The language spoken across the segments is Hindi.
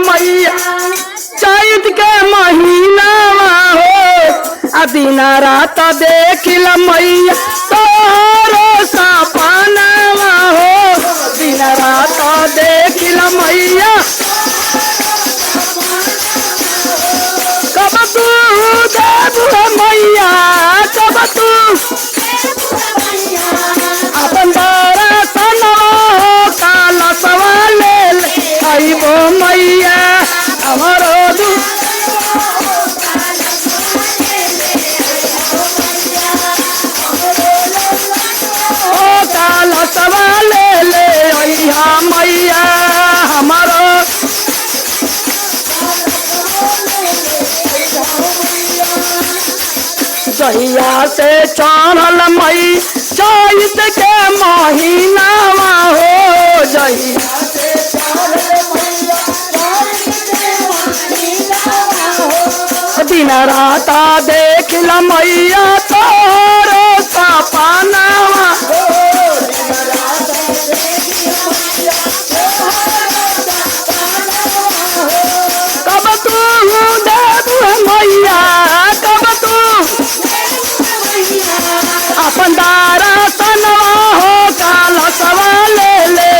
मैया चैत के महीना हो दिन रात देखिल मैया तोरो सपना हो दिन रात देखिल मैया कब तू देव मैया कब तू अपन दर्शन काल सवाले आइबो मैया हमारो काल सवाले ले अइहा मैया हमारो जहिया से चढ़ल मई चैत के महीना हो जहिया से दिन रात देखिल मैया तोरो सपना कब तू देव मैया कब तू अपन दर्शन हो काल सवाले ले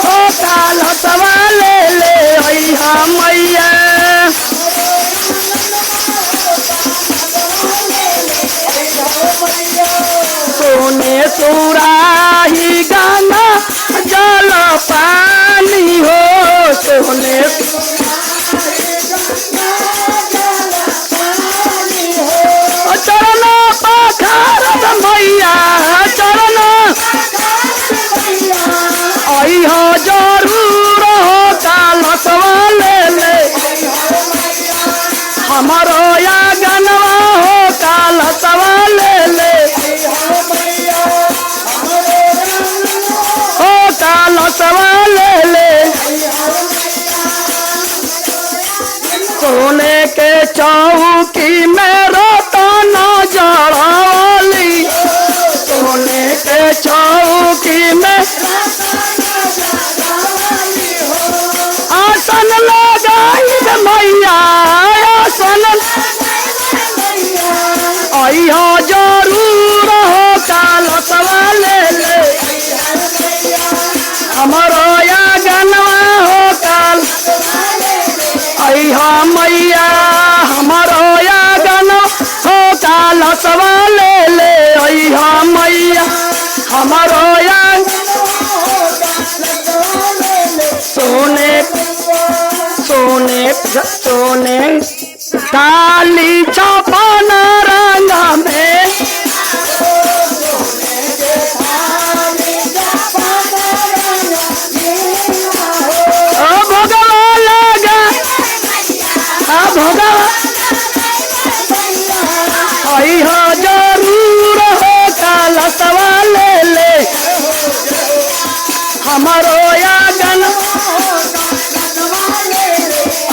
हो काल सवाले ले अइहा मैया सोने सुराही गाना जल पानी हो सोने चरण पखारत मैया चरण अइहा जरूर हो काल सवाले ले हमारो या गनवा हो काल सवाले ले हो काल सवाले ले सोने के चौकी में रोतन जड़ाली सोने के चौकी में आसन लगाई मैया आसन अइहा जरूर हो काल सवाले ले हमारो या गनवा हो काल अइहा मैया हमारो या गनवा हो काल सवाले ले अइहा मैया हमारो या सोने सोने सोने काली छपन रंग में भोगवा लगा भोगवा अइहा जरूर हो काल सवाले ले हमारो या गन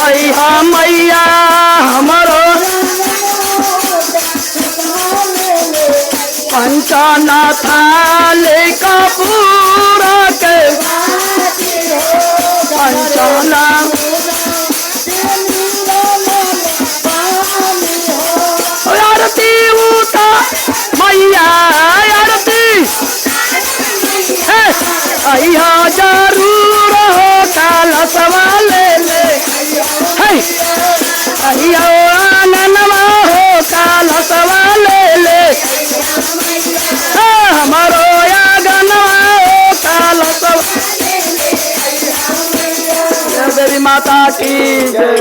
अइहा मैया हमारो पंचनाथा ले कपूर के पंचना आरती उता मैया आरती अइहा जरूर हो काल सवाले ले अइहा आंगनवा हो काल सवाले ले हमारो आंगनवा हो काल सवाले देवी माता की जय।